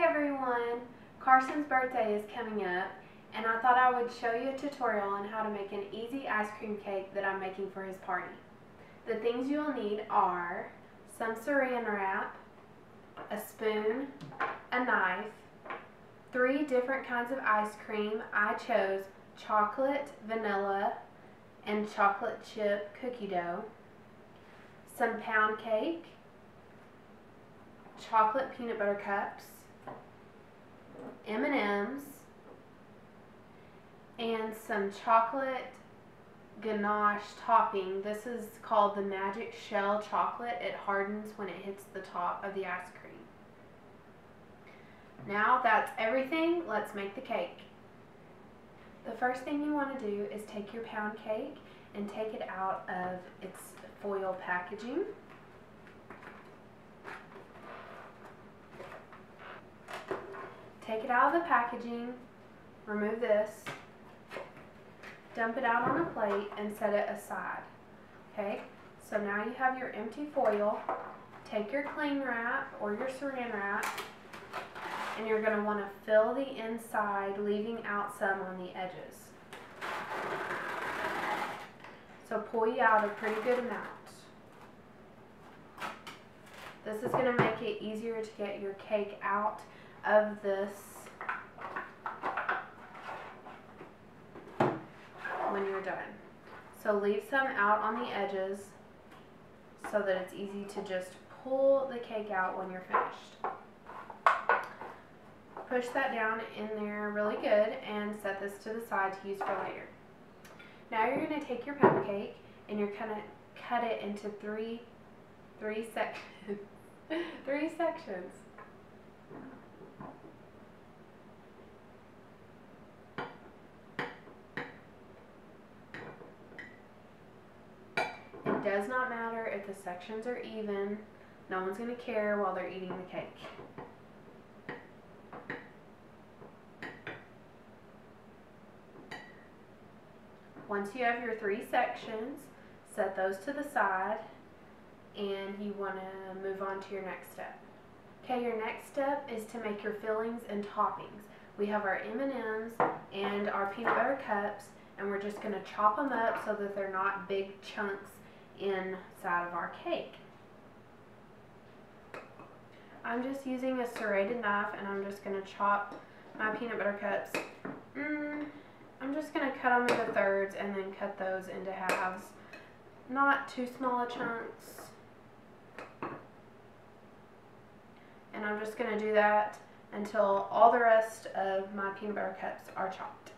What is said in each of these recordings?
everyone! Carson's birthday is coming up, and I thought I would show you a tutorial on how to make an easy ice cream cake that I'm making for his party. The things you'll need are some saran wrap, a spoon, a knife, 3 different kinds of ice cream. I chose chocolate, vanilla, and chocolate chip cookie dough, some pound cake, chocolate peanut butter cups, M&Ms, and some chocolate ganache topping. This is called the magic shell chocolate. It hardens when it hits the top of the ice cream. Now that's everything, let's make the cake. The first thing you want to do is take your pound cake and take it out of its foil packaging. Take it out of the packaging, remove this, dump it out on a plate and set it aside. Okay, so now you have your empty foil. Take your cling wrap or your saran wrap and you're going to want to fill the inside, leaving out some on the edges. So pull you out a pretty good amount. This is going to make it easier to get your cake out of this when you're done. So leave some out on the edges so that it's easy to just pull the cake out when you're finished. Push that down in there really good and set this to the side to use for later. Now you're going to take your pound cake and you're going to cut it into three sections. 3 sections. It does not matter if the sections are even. No one's going to care while they're eating the cake. Once you have your 3 sections, set those to the side and you want to move on to your next step. Okay, your next step is to make your fillings and toppings. We have our M&Ms and our peanut butter cups, and we're just going to chop them up so that they're not big chunks inside of our cake. I'm just using a serrated knife and I'm just going to chop my peanut butter cups. I'm just going to cut them into thirds and then cut those into halves. Not too small chunks. And I'm just going to do that until all the rest of my peanut butter cups are chopped.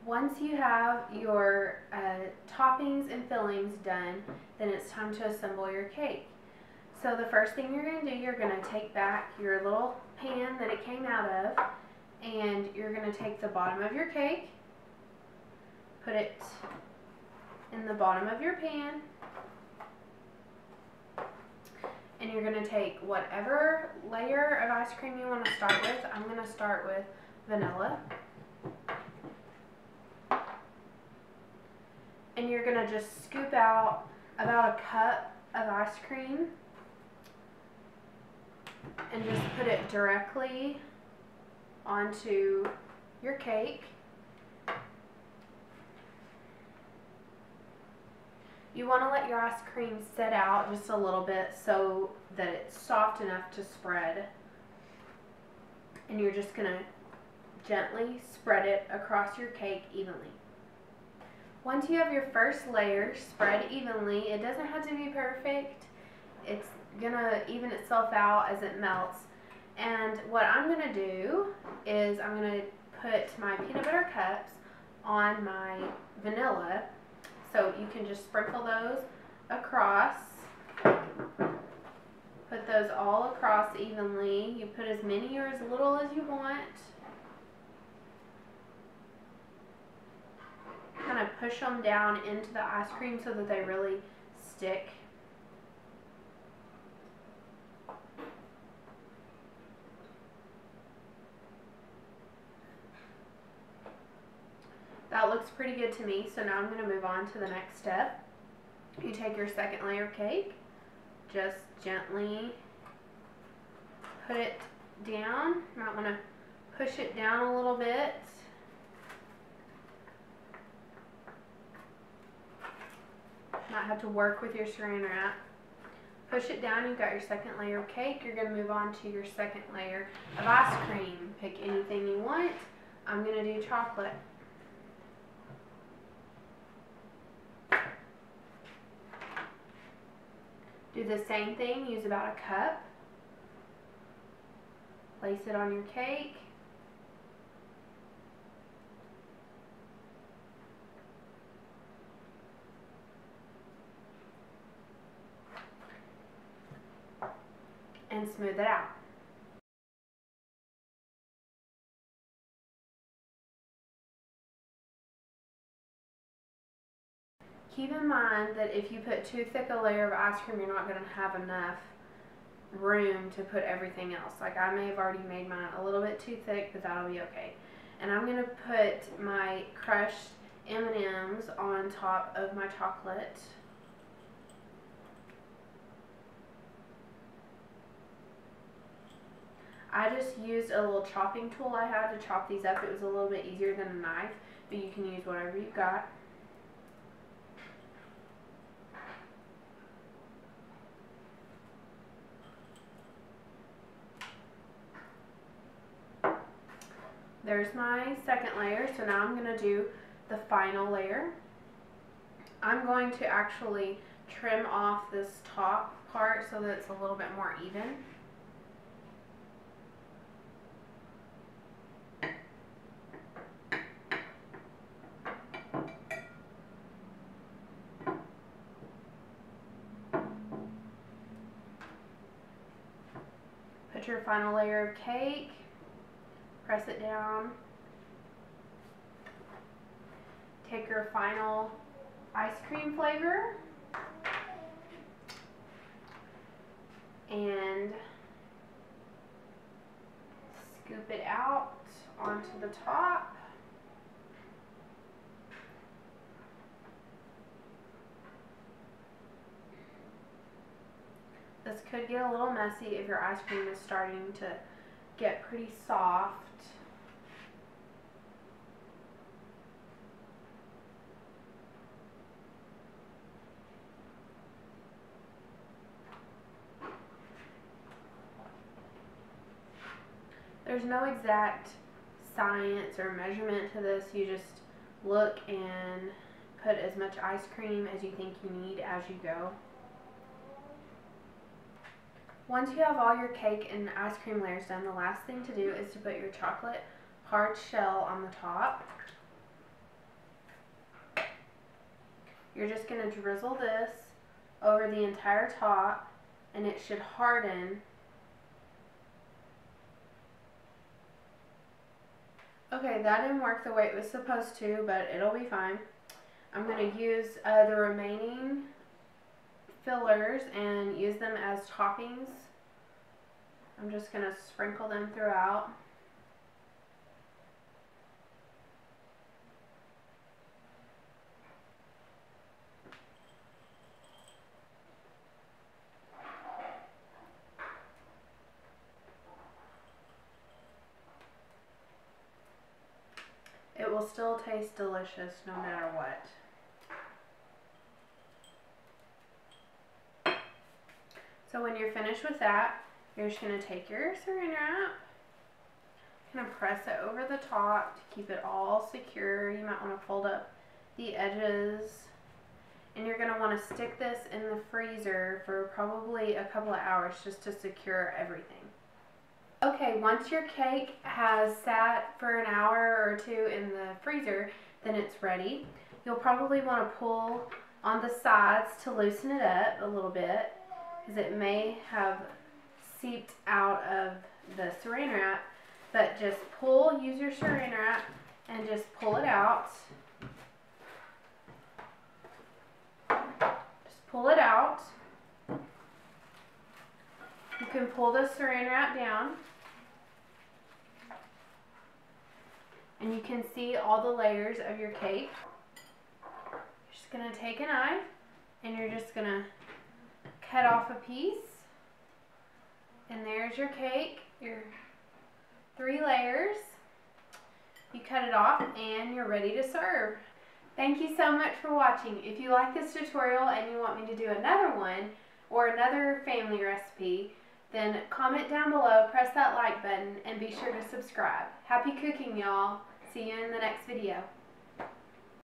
Once you have your toppings and fillings done, then it's time to assemble your cake. So the first thing you're going to do, you're going to take back your little pan that it came out of, and you're going to take the bottom of your cake, put it in the bottom of your pan, and you're going to take whatever layer of ice cream you want to start with. I'm going to start with vanilla. And you're going to just scoop out about a cup of ice cream and just put it directly onto your cake. You want to let your ice cream set out just a little bit so that it's soft enough to spread. And you're just going to gently spread it across your cake evenly. Once you have your first layer spread evenly, it doesn't have to be perfect. It's gonna even itself out as it melts. And what I'm gonna do is I'm gonna put my peanut butter cups on my vanilla. So you can just sprinkle those across. Put those all across evenly. You put as many or as little as you want. Kind of push them down into the ice cream so that they really stick. looks pretty good to me, so now I'm going to move on to the next step. You take your second layer of cake, just gently put it down. You might want to push it down a little bit. Might have to work with your saran wrap. Push it down, you've got your second layer of cake. You're going to move on to your second layer of ice cream. Pick anything you want. I'm going to do chocolate. Do the same thing, use about a cup. Place it on your cake. And smooth it out. Keep in mind that if you put too thick a layer of ice cream, you're not going to have enough room to put everything else. Like I may have already made mine a little bit too thick, but that'll be okay. And I'm going to put my crushed M&Ms on top of my chocolate. I just used a little chopping tool I had to chop these up. It was a little bit easier than a knife, but you can use whatever you've got. There's my second layer, so now I'm going to do the final layer. I'm going to actually trim off this top part so that it's a little bit more even. Put your final layer of cake, press it down, take your final ice cream flavor and scoop it out onto the top. This could get a little messy if your ice cream is starting to get pretty soft. There's no exact science or measurement to this. You just look and put as much ice cream as you think you need as you go. Once you have all your cake and ice cream layers done, the last thing to do is to put your chocolate hard shell on the top. You're just going to drizzle this over the entire top and it should harden. Okay, that didn't work the way it was supposed to, but it'll be fine. I'm going to use the remaining fillers and use them as toppings. I'm just going to sprinkle them throughout. It will still taste delicious no matter what. So when you're finished with that, you're just going to take your saran wrap, kind of press it over the top to keep it all secure. You might want to fold up the edges. And you're going to want to stick this in the freezer for probably a couple of hours just to secure everything. Okay, once your cake has sat for an hour or two in the freezer, then it's ready. You'll probably want to pull on the sides to loosen it up a little bit, because it may have seeped out of the saran wrap, but just pull, use your saran wrap, and just pull it out. Just pull it out. You can pull the saran wrap down. and you can see all the layers of your cake. You're just going to take a knife and you're just going to cut off a piece. And there's your cake, your 3 layers. You cut it off and you're ready to serve. Thank you so much for watching. If you like this tutorial and you want me to do another one or another family recipe, then comment down below, press that like button, and be sure to subscribe. Happy cooking, y'all. See you in the next video.